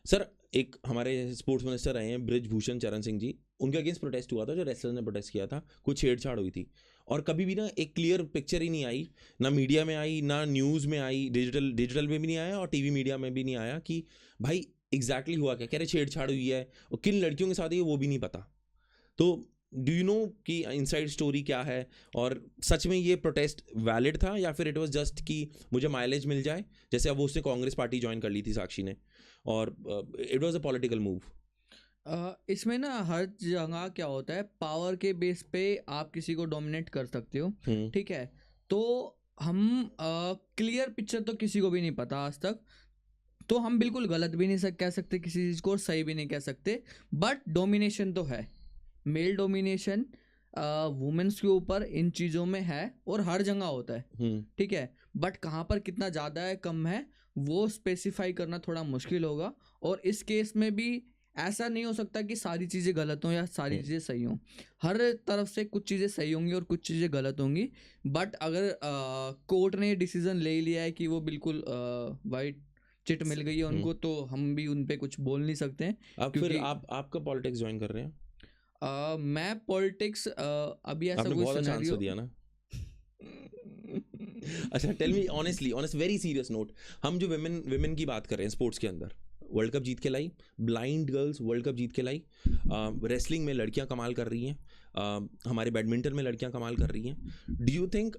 Sir एक हमारे sports minister रहे हैं ब्रिजभूषण चरण सिंह जी, उनके अगेंस्ट प्रोटेस्ट हुआ था, जो रेसलर ने प्रोटेस्ट किया था, कुछ छेड़छाड़ हुई थी, और कभी भी ना एक क्लियर पिक्चर ही नहीं आई, ना मीडिया में आई, ना न्यूज़ में आई, डिजिटल में भी नहीं आया और टीवी मीडिया में भी नहीं आया कि भाई एग्जैक्टली हुआ क्या, कह रहे छेड़छाड़ हुई है और किन लड़कियों के साथ है वो भी नहीं पता। तो डू यू नो कि इनसाइड स्टोरी क्या है, और सच में ये प्रोटेस्ट वैलिड था या फिर इट वाज जस्ट कि मुझे माइलेज मिल जाए, जैसे अब उसने कांग्रेस पार्टी ज्वाइन कर ली थी साक्षी ने, और it was a political move? इसमें ना हर जगह क्या होता है, पावर के बेस पे आप किसी को डोमिनेट कर सकते हो, ठीक है। तो हम क्लियर पिक्चर तो किसी को भी नहीं पता आज तक, तो हम बिल्कुल गलत भी नहीं कह सकते किसी चीज़ को, और सही भी नहीं कह सकते, बट डोमिनेशन तो है, मेल डोमिनेशन वुमेन्स के ऊपर इन चीज़ों में है, और हर जगह होता है, ठीक है। बट कहाँ पर कितना ज़्यादा है कम है वो स्पेसिफाई करना थोड़ा मुश्किल होगा, और इस केस में भी ऐसा नहीं हो सकता कि सारी चीज़ें गलत हों या सारी चीज़ें सही हों, हर तरफ से कुछ चीज़ें सही होंगी और कुछ चीज़ें गलत होंगी। बट अगर कोर्ट ने डिसीजन ले लिया है कि वो बिल्कुल वाइट चिट मिल गई है उनको, तो हम भी उन पे कुछ बोल नहीं सकते हैं। अब फिर आपका पॉलिटिक्स ज्वाइन कर रहे हैं? मैं पॉलिटिक्स अभी ऐसा आपने कोई बहुत अच्छा सिनेरियो आंसर दिया ना। अच्छा tell me honestly, on a very serious note, हम जो विमेन की बात कर रहे हैं स्पोर्ट्स के अंदर, वर्ल्ड कप जीत के लाई, ब्लाइंड गर्ल्स वर्ल्ड कप जीत के लाई, रेसलिंग में लड़कियां कमाल कर रही हैं, हमारे बैडमिंटन में लड़कियां कमाल कर रही हैं। डू यू थिंक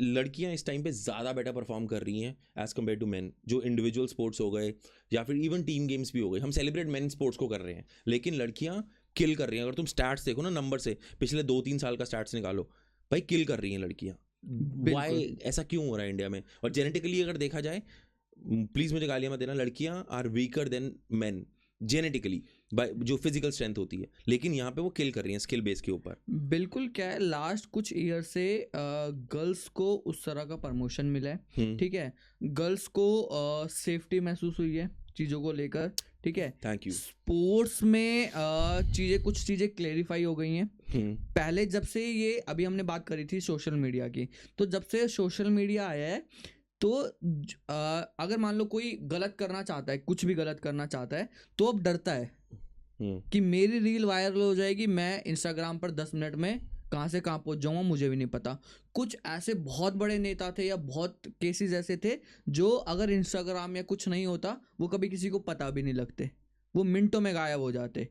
लड़कियां इस टाइम पे ज़्यादा बेटर परफॉर्म कर रही हैं एज कम्पेयर टू मैन, जो इंडिविजुअल स्पोर्ट्स हो गए या फिर इवन टीम गेम्स भी हो गए? हम सेलिब्रेट मैन स्पोर्ट्स को कर रहे हैं, लेकिन लड़कियां किल कर रही हैं। अगर तुम स्टैट्स देखो ना, नंबर से पिछले 2-3 साल का स्टैट्स निकालो, भाई किल कर रही हैं लड़कियां। वाई ऐसा क्यों हो रहा है इंडिया में? और जेनेटिकली अगर देखा जाए, प्लीज मुझे गालियां मत देना, लड़कियां are weaker than men genetically, जो फिजिकल स्ट्रेंथ होती है, लेकिन यहाँ पे वो किल कर रही हैं स्किल बेस के ऊपर। बिल्कुल, क्या है, लास्ट कुछ ईयर से गर्ल्स को उस तरह का प्रमोशन मिला है, ठीक है। गर्ल्स को सेफ्टी महसूस हुई है चीज़ों को लेकर, ठीक है। Thank you. स्पोर्ट्स में कुछ चीज़ें क्लेरिफाई हो गई हैं। पहले जब से ये, अभी हमने बात करी थी सोशल मीडिया की, तो जब से सोशल मीडिया आया है, तो अगर मान लो कोई गलत करना चाहता है, कुछ भी गलत करना चाहता है, तो अब डरता है कि मेरी रील वायरल हो जाएगी, मैं इंस्टाग्राम पर 10 मिनट में कहाँ से कहाँ पहुँच जाऊँगा मुझे भी नहीं पता। कुछ ऐसे बहुत बड़े नेता थे या बहुत केसेस ऐसे थे जो अगर इंस्टाग्राम या कुछ नहीं होता वो कभी किसी को पता भी नहीं लगते, वो मिनटों में गायब हो जाते।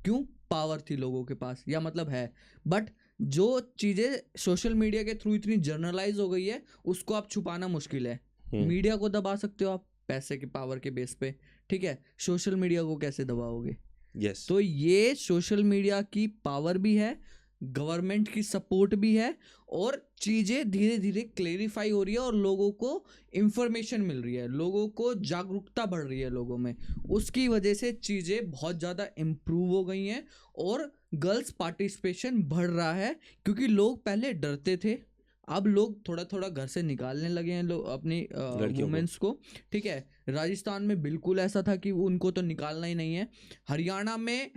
क्यों? पावर थी लोगों के पास, या मतलब है। बट जो चीज़ें सोशल मीडिया के थ्रू इतनी जर्नलाइज हो गई है, उसको आप छुपाना मुश्किल है। मीडिया को दबा सकते हो आप पैसे के पावर के बेस पे, ठीक है। सोशल मीडिया को कैसे दबाओगे? yes. तो ये सोशल मीडिया की पावर भी है, गवर्नमेंट की सपोर्ट भी है, और चीज़ें धीरे धीरे क्लेरिफाई हो रही है और लोगों को इंफॉर्मेशन मिल रही है, लोगों को जागरूकता बढ़ रही है लोगों में, उसकी वजह से चीज़ें बहुत ज़्यादा इम्प्रूव हो गई हैं और गर्ल्स पार्टिसिपेशन बढ़ रहा है। क्योंकि लोग पहले डरते थे, अब लोग थोड़ा थोड़ा घर से निकालने लगे हैं लोग अपनी वुमेन्स को, ठीक है। राजस्थान में बिल्कुल ऐसा था कि उनको तो निकालना ही नहीं है। हरियाणा में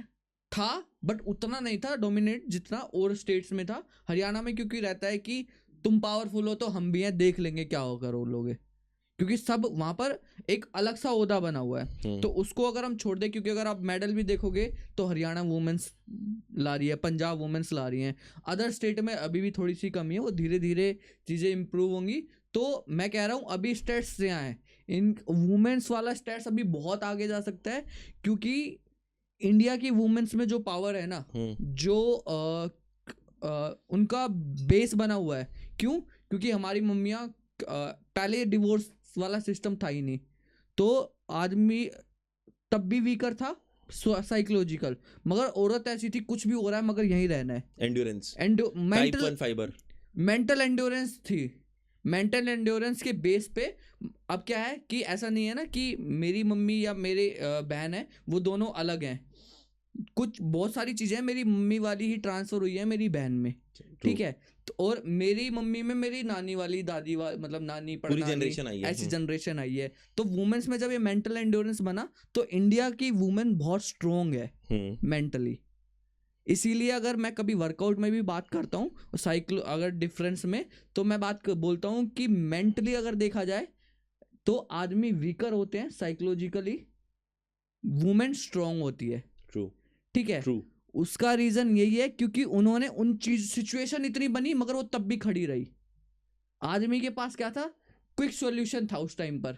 था बट उतना नहीं था डोमिनेट जितना और स्टेट्स में था। हरियाणा में क्योंकि रहता है कि तुम पावरफुल हो तो हम भी हैं, देख लेंगे क्या होकर वो लोग, क्योंकि सब वहाँ पर एक अलग सा ओहदा बना हुआ है। तो उसको अगर हम छोड़ दें, क्योंकि अगर आप मेडल भी देखोगे तो हरियाणा वुमेन्स ला रही है, पंजाब वुमेन्स ला रही हैं, अदर स्टेट में अभी भी थोड़ी सी कमी है, वो धीरे धीरे चीज़ें इम्प्रूव होंगी। तो मैं कह रहा हूँ अभी स्टेट्स से आए, इन वुमेन्स वाला स्टेट्स अभी बहुत आगे जा सकता है, क्योंकि इंडिया की वुमेन्स में जो पावर है ना, जो उनका बेस बना हुआ है। क्यों? क्योंकि हमारी मम्मियाँ पहले डिवोर्स वाला सिस्टम था ही नहीं, तो आदमी तब भी वीकर था साइकोलॉजिकल, मगर औरत ऐसी थी कुछ भी हो रहा है मगर यहीं रहना है। एंड्योरेंस, मेंटल एंड्योरेंस थी, मेंटल एंड्योरेंस के बेस पे। अब क्या है कि ऐसा नहीं है ना कि मेरी मम्मी या मेरे बहन है वो दोनों अलग हैं, कुछ बहुत सारी चीज़ें मेरी मम्मी वाली ही ट्रांसफ़र हुई है मेरी बहन में, ठीक है। तो और मेरी मम्मी में मेरी नानी वाली, दादी वाली, मतलब नानी पूरी जनरेशन आई है, ऐसी जनरेशन आई है। तो वुमेन्स में जब ये मेंटल एंड्योरेंस बना तो इंडिया की वुमेन बहुत स्ट्रोंग है मेंटली। इसीलिए अगर मैं कभी वर्कआउट में भी बात करता हूँ साइकिल अगर डिफरेंस में, तो मैं बोलता हूँ कि मेंटली अगर देखा जाए तो आदमी वीकर होते हैं साइकोलॉजिकली, वुमेन स्ट्रांग होती है, ट्रू ठीक है। ट्रू उसका रीजन यही है क्योंकि उन्होंने उन चीज सिचुएशन इतनी बनी मगर वो तब भी खड़ी रही। आदमी के पास क्या था, क्विक सॉल्यूशन था उस टाइम पर।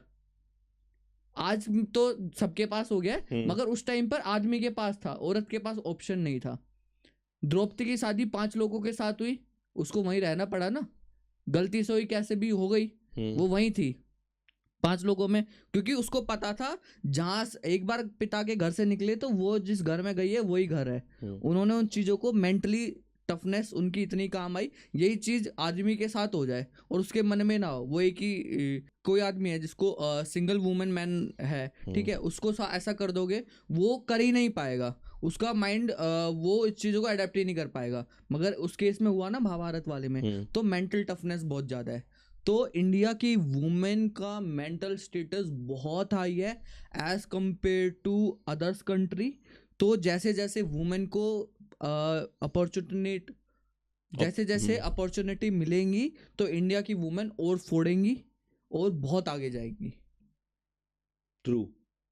आज तो सबके पास हो गया है, मगर उस टाइम पर आदमी के पास था, औरत के पास ऑप्शन नहीं था। द्रौपदी की शादी 5 लोगों के साथ हुई, उसको वहीं रहना पड़ा ना, गलती से हुई कैसे भी हो गई, वो वहीं थी 5 लोगों में, क्योंकि उसको पता था जहां एक बार पिता के घर से निकले तो वो जिस घर में गई है वही घर है। उन्होंने उन चीजों को मेंटली टफनेस उनकी इतनी काम आई, यही चीज आदमी के साथ हो जाए और उसके मन में ना हो। वो एक ही कोई आदमी है जिसको सिंगल वुमेन मैन है, ठीक है, उसको ऐसा कर दोगे वो कर ही नहीं पाएगा, उसका माइंड वो इस चीज़ों को अडेप्ट ही नहीं कर पाएगा। मगर उस केस में हुआ ना महाभारत वाले में, तो मेंटल टफनेस बहुत ज़्यादा है। तो इंडिया की वुमेन का मेंटल स्टेटस बहुत हाई है as compare to others country. तो जैसे जैसे वुमेन को अपॉर्चुनिटी जैसे जैसे अपॉर्चुनिटी मिलेंगी तो इंडिया की वुमेन और फोड़ेंगी और बहुत आगे जाएगी। ट्रू।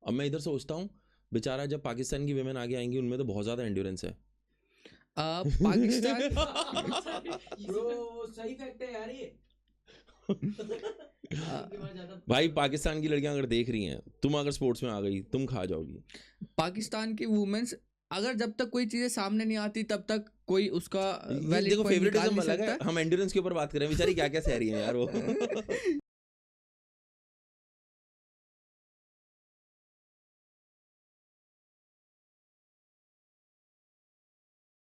अब मैं इधर सोचता हूँ बेचारा जब पाकिस्तान की विमेन आगे आएंगी उनमें तो बहुत ज़्यादा एंड्योरेंस है। पाकिस्तान ब्रो सही फैक्ट है यार ये। भाई पाकिस्तान की लड़कियां अगर देख रही हैं, तुम अगर स्पोर्ट्स में आ गई तुम खा जाओगी। पाकिस्तान की वुमेन्स अगर जब तक कोई चीजें सामने नहीं आती तब तक कोई उसका देखो फेवरेटिज्म अलग है, हम एंड्योरेंस के ऊपर बात कर रहे हैं, बेचारी क्या क्या सह रही है यार वो।